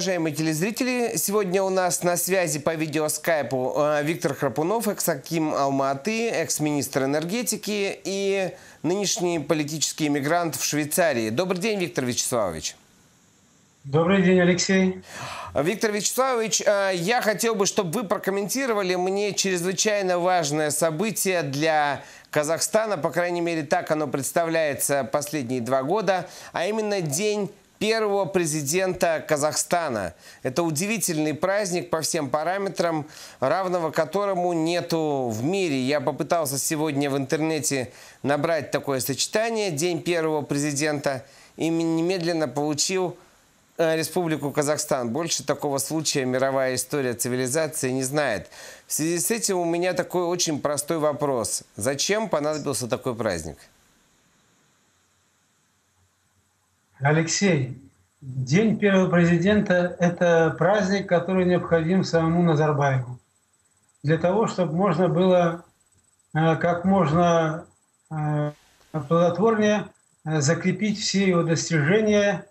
уважаемые телезрители! Сегодня у нас на связи по видеоскайпу Виктор Храпунов, экс-аким Алма-Аты, экс-министр энергетики и нынешний политический иммигрант в Швейцарии. Добрый день, Виктор Вячеславович. Добрый день, Алексей. Виктор Вячеславович, я хотел бы, чтобы вы прокомментировали мне чрезвычайно важное событие для Казахстана, по крайней мере, так оно представляется последние 2 года, а именно день первого президента Казахстана. Это удивительный праздник по всем параметрам, равного которому нету в мире. Я попытался сегодня в интернете набрать такое сочетание «День первого президента» и немедленно получил Республику Казахстан. Больше такого случая мировая история цивилизации не знает. В связи с этим у меня такой очень простой вопрос. Зачем понадобился такой праздник? Алексей, День первого президента – это праздник, который необходим самому Назарбаеву. Для того, чтобы можно было как можно плодотворнее закрепить все его достижения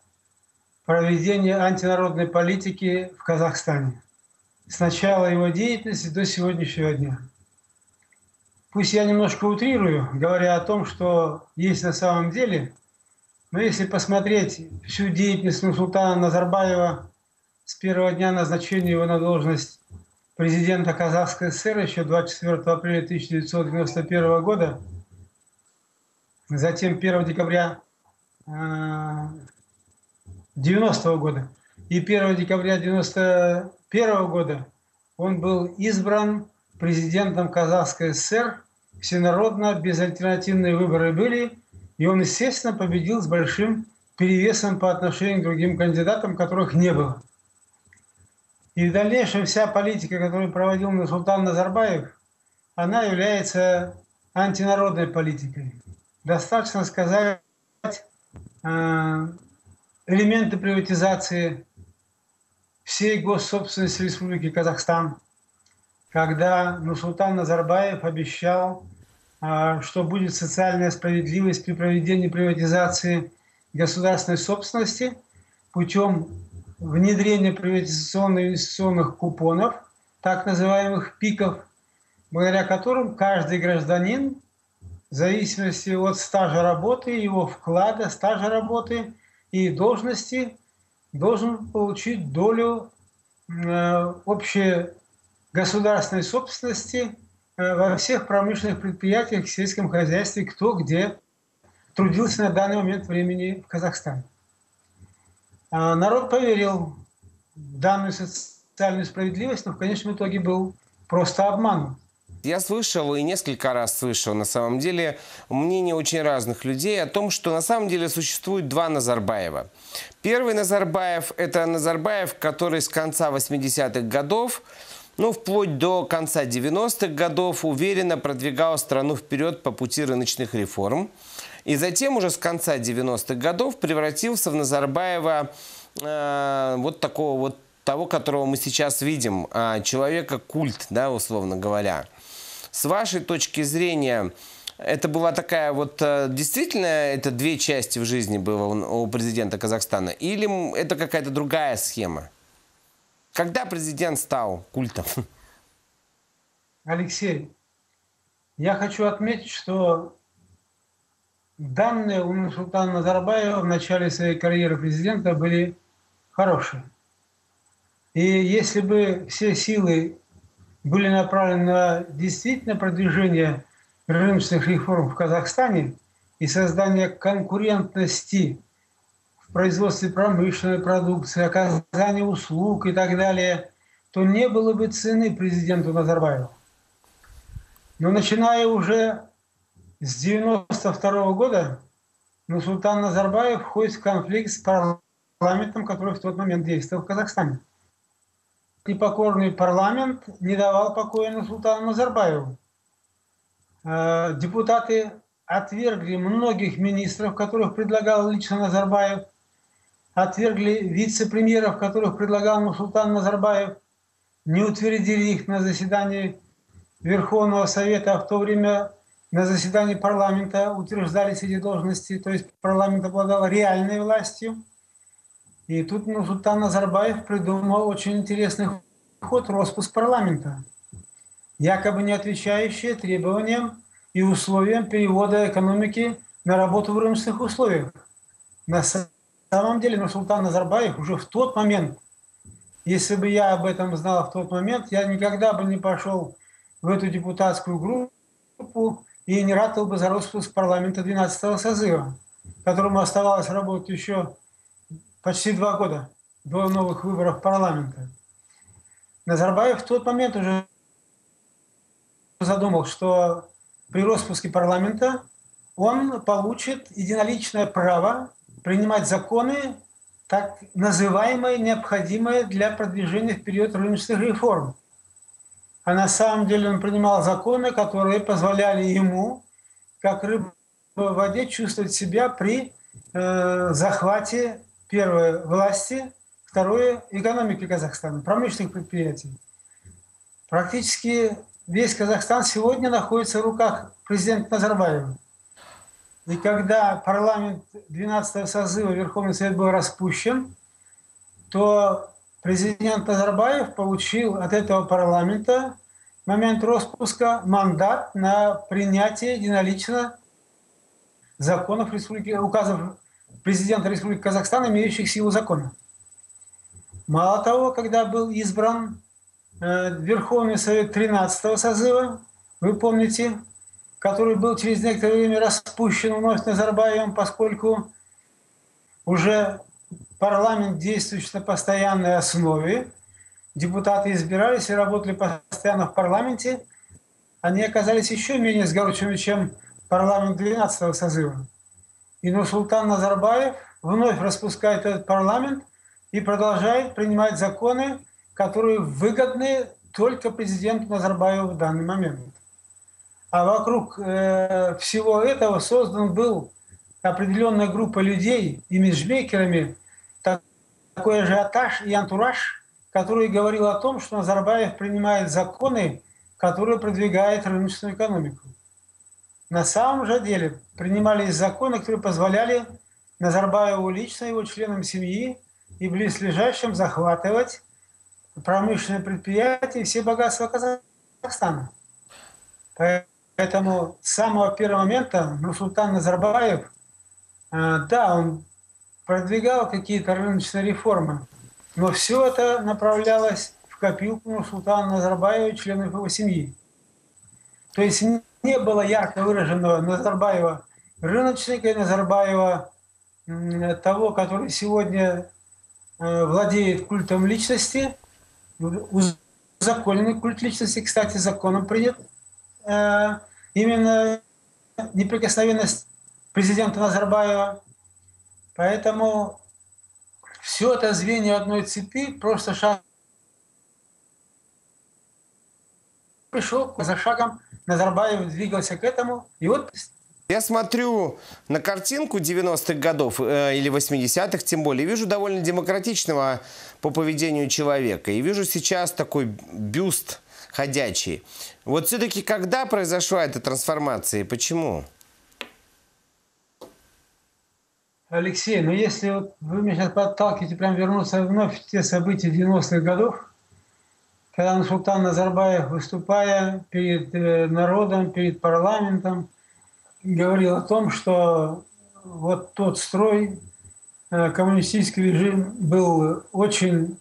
проведения антинародной политики в Казахстане. С начала его деятельности до сегодняшнего дня. Пусть я немножко утрирую, говоря о том, что есть на самом деле, но если посмотреть всю деятельность Нурсултана Назарбаева с первого дня назначения его на должность президента Казахской ССР еще 24 апреля 1991 года, затем 1 декабря 90 года и 1 декабря 91 года он был избран президентом Казахской ССР. Всенародно, безальтернативные выборы были, и он, естественно, победил с большим перевесом по отношению к другим кандидатам, которых не было. И в дальнейшем вся политика, которую проводил Нурсултан Назарбаев, она является антинародной политикой. Достаточно сказать элементы приватизации всей госсобственности Республики Казахстан, когда Нурсултан Назарбаев обещал, что будет социальная справедливость при проведении приватизации государственной собственности путем внедрения приватизационно-инвестиционных купонов, так называемых ПИКов, благодаря которым каждый гражданин, в зависимости от стажа работы, его вклада, стажа работы и должности, должен получить долю общей государственной собственности во всех промышленных предприятиях, в сельском хозяйстве, кто где трудился на данный момент времени в Казахстане. Народ поверил в данную социальную справедливость, но в конечном итоге был просто обманут. Я слышал и несколько раз слышал, на самом деле, мнение очень разных людей о том, что на самом деле существует 2 Назарбаева. Первый Назарбаев – это Назарбаев, который с конца 80-х годов, вплоть до конца 90-х годов уверенно продвигал страну вперед по пути рыночных реформ. И затем уже с конца 90-х годов превратился в Назарбаева того, которого мы сейчас видим, человека-культ, да, условно говоря. С вашей точки зрения, это была такая действительно, это 2 части в жизни было у президента Казахстана, или это какая-то другая схема? Когда президент стал культом? Алексей, я хочу отметить, что данные у Нурсултана Назарбаева в начале своей карьеры президента были хорошие. И если бы все силы были направлены на действительно продвижение рыночных реформ в Казахстане и создание конкурентности в производстве промышленной продукции, оказании услуг и так далее, то не было бы цены президенту Назарбаеву. Но начиная уже с 1992 года Нурсултан Назарбаев входит в конфликт с парламентом, который в тот момент действовал в Казахстане. Непокорный парламент не давал покоя Нурсултану Назарбаеву. Депутаты отвергли многих министров, которых предлагал лично Назарбаев, отвергли вице-премьеров, которых предлагал Нурсултан Назарбаев, не утвердили их на заседании Верховного Совета, а в то время на заседании парламента утверждались эти должности, то есть парламент обладал реальной властью. И тут Нурсултан Назарбаев придумал очень интересный ход — распуск парламента, якобы не отвечающие требованиям и условиям перевода экономики на работу в рыночных условиях. На самом деле Нурсултан Назарбаев уже в тот момент, если бы я об этом знал в тот момент, я никогда бы не пошел в эту депутатскую группу и не ратовал бы за распуск парламента 12-го созыва, которому оставалось работать еще почти 2 года до новых выборов парламента. Назарбаев в тот момент уже задумал, что при распуске парламента он получит единоличное право принимать законы, так называемые, необходимые для продвижения вперед рыночных реформ. А на самом деле он принимал законы, которые позволяли ему, как рыба в воде, чувствовать себя при захвате, первое, власти, второе, экономики Казахстана, промышленных предприятий. Практически весь Казахстан сегодня находится в руках президента Назарбаева. И когда парламент 12-го созыва, Верховный Совет, был распущен, то президент Назарбаев получил от этого парламента в момент распуска мандат на принятие единолично законов республики, указов президента Республики Казахстан, имеющих силу закона. Мало того, когда был избран Верховный Совет 13-го созыва, вы помните, который был через некоторое время распущен вновь Назарбаевым, поскольку уже парламент, действующий на постоянной основе, депутаты избирались и работали постоянно в парламенте, они оказались еще менее сгоряченными, чем парламент 12-го созыва. И Нурсултан Назарбаев вновь распускает этот парламент и продолжает принимать законы, которые выгодны только президенту Назарбаеву в данный момент. А вокруг всего этого создан был определенная группа людей, имиджмейкерами, такой ажиотаж и антураж, который говорил о том, что Назарбаев принимает законы, которые продвигают рыночную экономику. На самом же деле принимались законы, которые позволяли Назарбаеву лично, его членам семьи и близлежащим захватывать промышленные предприятия и все богатства Казахстана. Поэтому с самого первого момента Нурсултан Назарбаев, да, он продвигал какие-то рыночные реформы, но все это направлялось в копилку Нурсултана Назарбаева и членов его семьи. То есть не было ярко выраженного Назарбаева рыночника и Назарбаева того, который сегодня владеет культом личности, узаконенный культ личности, кстати, законом принят, именно неприкосновенность президента Назарбаева. Поэтому все это звенья одной цепи, просто шаг пришел, за шагом Назарбаев двигался к этому. И вот я смотрю на картинку 90-х годов или 80-х, тем более, и вижу довольно демократичного по поведению человека. И вижу сейчас такой бюст ходячий. Вот все-таки когда произошла эта трансформация и почему? Алексей, ну если вот вы меня сейчас подталкиваете прям вернуться вновь в те события 90-х годов, когда Нурсултан Назарбаев, выступая перед народом, перед парламентом, говорил о том, что вот тот строй, коммунистический режим, был очень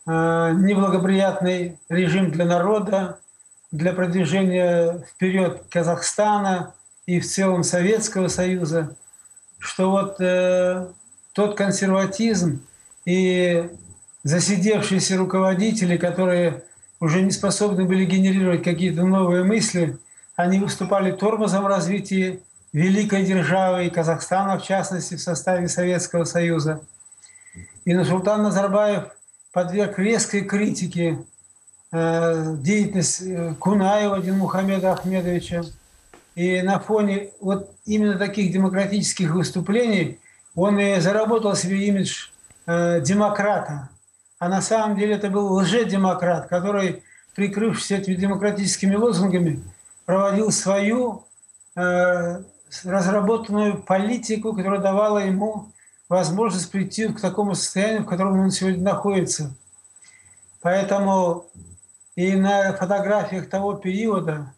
неблагоприятный режим для народа, для продвижения вперед Казахстана и в целом Советского Союза, что вот тот консерватизм и засидевшиеся руководители, которые уже не способны были генерировать какие-то новые мысли, они выступали тормозом развития великой державы, и Казахстана, в частности, в составе Советского Союза. И Нурсултан Назарбаев подверг резкой критике деятельность Кунаева Динмухамеда Ахмедовича. И на фоне вот именно таких демократических выступлений он и заработал себе имидж демократа. А на самом деле это был лжедемократ, который, прикрывшись этими демократическими лозунгами, проводил свою разработанную политику, которая давала ему возможность прийти к такому состоянию, в котором он сегодня находится. Поэтому и на фотографиях того периода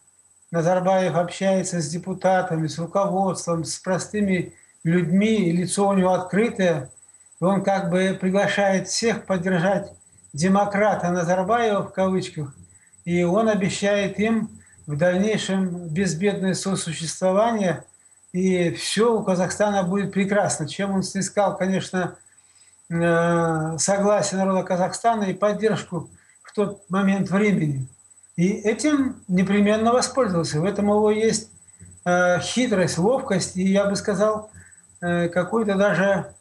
Назарбаев общается с депутатами, с руководством, с простыми людьми, и лицо у него открытое. И он как бы приглашает всех поддержать демократа Назарбаева в кавычках. И он обещает им в дальнейшем безбедное сосуществование. И все у Казахстана будет прекрасно. Чем он снискал, конечно, согласие народа Казахстана и поддержку в тот момент времени. И этим непременно воспользовался. В этом его есть хитрость, ловкость, и я бы сказал, какой-то даже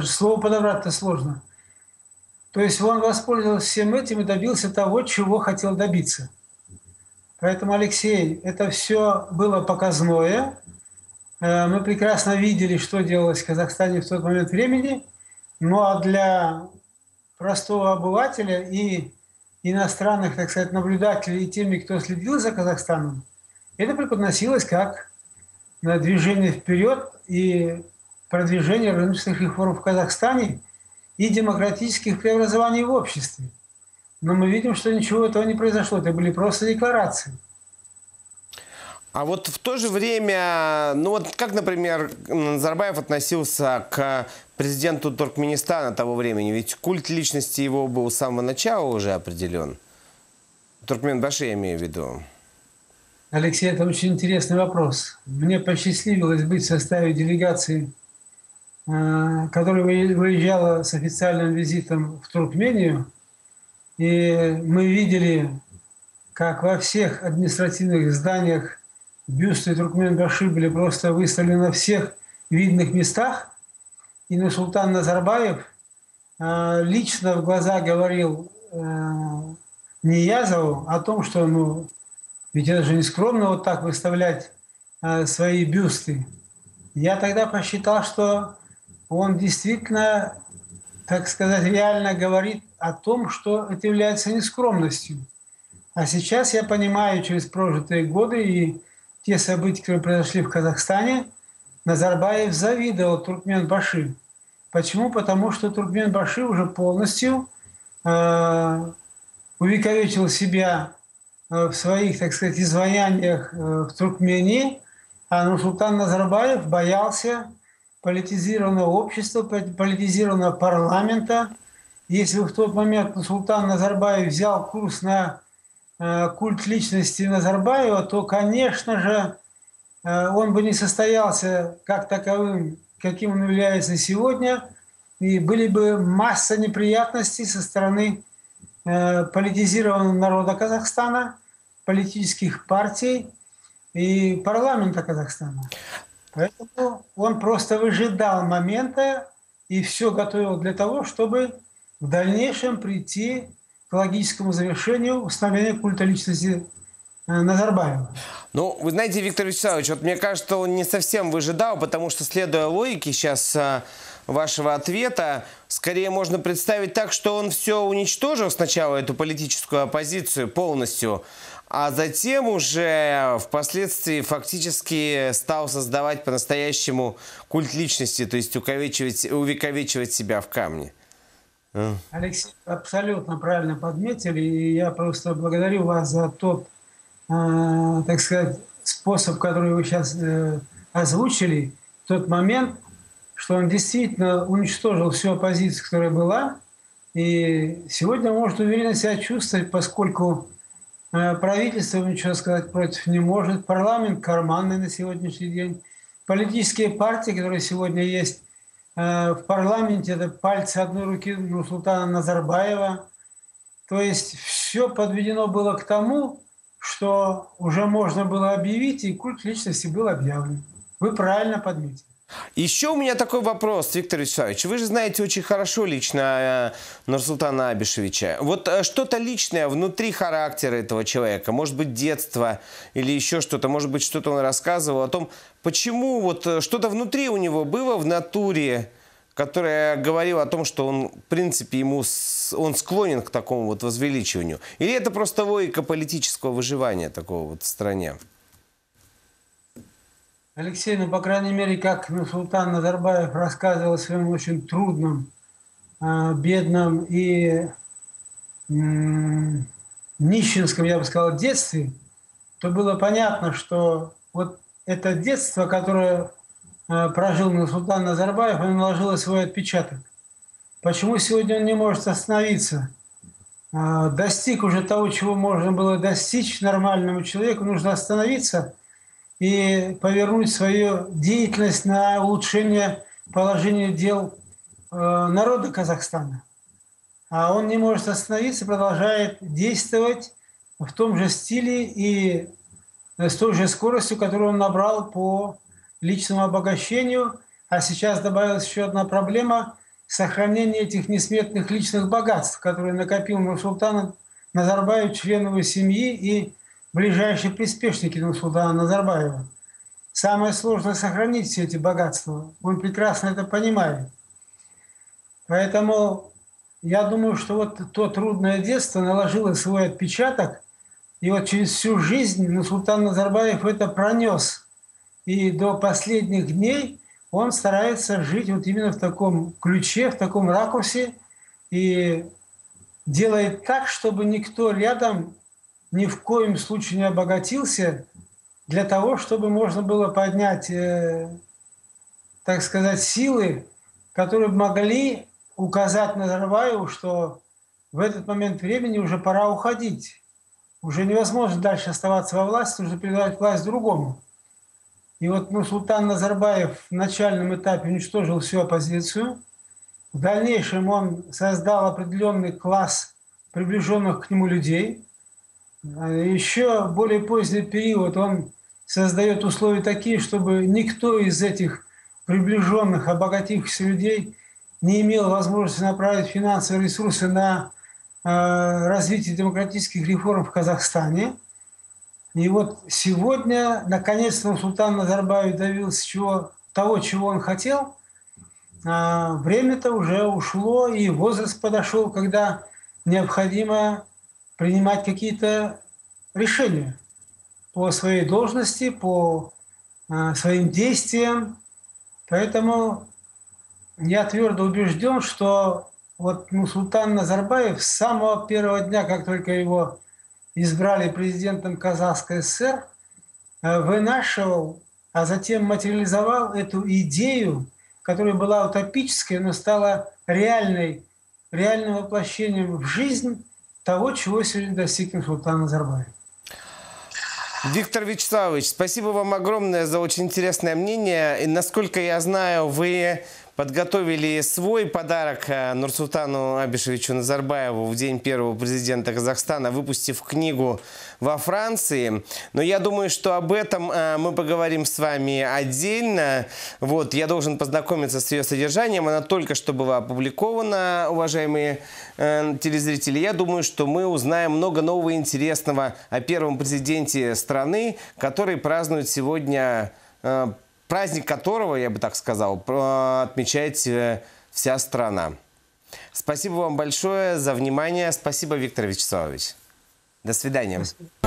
слово подобрать-то сложно. То есть он воспользовался всем этим и добился того, чего хотел добиться. Поэтому, Алексей, это все было показное. Мы прекрасно видели, что делалось в Казахстане в тот момент времени. Ну а для простого обывателя и иностранных, так сказать, наблюдателей и теми, кто следил за Казахстаном, это преподносилось как движение вперед и продвижение рыночных реформ в Казахстане и демократических преобразований в обществе. Но мы видим, что ничего этого не произошло. Это были просто декларации. А вот в то же время, ну вот как, например, Назарбаев относился к президенту Туркменистана того времени? Ведь культ личности его был с самого начала уже определен. Туркменбаши, я имею в виду. Алексей, это очень интересный вопрос. Мне посчастливилось быть в составе делегации, которая выезжала с официальным визитом в Туркмению. И мы видели, как во всех административных зданиях бюсты Туркменбаши были просто выставлены на всех видных местах. И Нурсултан Назарбаев лично в глаза говорил Ниязову о том, что ведь это же не скромно вот так выставлять свои бюсты. Я тогда посчитал, что он действительно, так сказать, реально говорит о том, что это является нескромностью. А сейчас я понимаю, через прожитые годы и те события, которые произошли в Казахстане, Назарбаев завидовал Туркменбаши. Почему? Потому что Туркменбаши уже полностью увековечил себя в своих, так сказать, изваяниях в Туркмении, а Нурсултан Назарбаев боялся политизированного общества, политизированного парламента. Если бы в тот момент Нурсултан Назарбаев взял курс на культ личности Назарбаева, то, конечно же, он бы не состоялся как таковым, каким он является сегодня, и были бы масса неприятностей со стороны политизированного народа Казахстана, политических партий и парламента Казахстана. Поэтому он просто выжидал момента и все готовил для того, чтобы в дальнейшем прийти к логическому завершению установления культа личности Назарбаева. Ну, вы знаете, Виктор Вячеславович, вот мне кажется, он не совсем выжидал, потому что, следуя логике сейчас вашего ответа, скорее можно представить так, что он все уничтожил сначала, эту политическую оппозицию полностью, а затем уже впоследствии фактически стал создавать по-настоящему культ личности, то есть увековечивать себя в камне. Алексей, абсолютно правильно подметили, и я просто благодарю вас за тот, так сказать, способ, который вы сейчас озвучили, в тот момент, что он действительно уничтожил всю оппозицию, которая была, и сегодня может уверенно себя чувствовать, поскольку правительство ничего сказать против не может, парламент карманный на сегодняшний день, политические партии, которые сегодня есть в парламенте, это пальцы одной руки Нурсултана Назарбаева. То есть все подведено было к тому, что уже можно было объявить, и культ личности был объявлен. Вы правильно подметили. Еще у меня такой вопрос, Виктор Вячеславович. Вы же знаете очень хорошо лично Нурсултана Абишевича. Вот что-то личное внутри характера этого человека, может быть, детство или еще что-то, может быть, что-то он рассказывал о том, почему вот что-то внутри у него было в натуре, которое говорило о том, что он, в принципе, он склонен к такому вот возвеличиванию. Или это просто логика политического выживания такого вот в стране? Алексей, ну, по крайней мере, как Нурсултан Назарбаев рассказывал о своем очень трудном, бедном и нищенском, я бы сказал, детстве, то было понятно, что вот это детство, которое прожил Нурсултан Назарбаев, оно наложило свой отпечаток. Почему сегодня он не может остановиться? Достиг уже того, чего можно было достичь нормальному человеку, нужно остановиться и повернуть свою деятельность на улучшение положения дел народа Казахстана. А он не может остановиться, продолжает действовать в том же стиле и с той же скоростью, которую он набрал по личному обогащению. А сейчас добавилась еще одна проблема – сохранение этих несметных личных богатств, которые накопил Нурсултан Назарбаев, члены его семьи и ближайшие приспешники Нурсултана Назарбаева. Самое сложное – сохранить все эти богатства. Он прекрасно это понимает. Поэтому я думаю, что вот то трудное детство наложило свой отпечаток, и вот через всю жизнь Нурсултан Назарбаев это пронес. И до последних дней он старается жить вот именно в таком ключе, в таком ракурсе, и делает так, чтобы никто рядом ни в коем случае не обогатился, для того, чтобы можно было поднять, так сказать, силы, которые могли указать Назарбаеву, что в этот момент времени уже пора уходить. Уже невозможно дальше оставаться во власти, нужно передавать власть другому. И вот Нурсултан Назарбаев в начальном этапе уничтожил всю оппозицию. В дальнейшем он создал определенный класс приближенных к нему людей. Еще в более поздний период он создает условия такие, чтобы никто из этих приближенных, обогатившихся людей не имел возможности направить финансовые ресурсы на развитие демократических реформ в Казахстане. И вот сегодня, наконец-то, Нурсултан Назарбаев добился того, чего он хотел. Время-то уже ушло, и возраст подошел, когда необходимо принимать какие-то решения по своей должности, по своим действиям. Поэтому я твердо убежден, что вот Нурсултан Назарбаев с самого первого дня, как только его избрали президентом Казахской ССР, вынашивал, а затем материализовал эту идею, которая была утопической, но стала реальным воплощением в жизнь того, чего сегодня достиг Нурсултан Назарбаев. Виктор Вячеславович, спасибо вам огромное за очень интересное мнение. И, насколько я знаю, вы подготовили свой подарок Нурсултану Абишевичу Назарбаеву в день первого президента Казахстана, выпустив книгу во Франции. Но я думаю, что об этом мы поговорим с вами отдельно. Вот, я должен познакомиться с ее содержанием. Она только что была опубликована, уважаемые телезрители. Я думаю, что мы узнаем много нового и интересного о первом президенте страны, который празднует сегодня праздник которого, я бы так сказал, отмечает вся страна. Спасибо вам большое за внимание. Спасибо, Виктор Вячеславович. До свидания. Спасибо.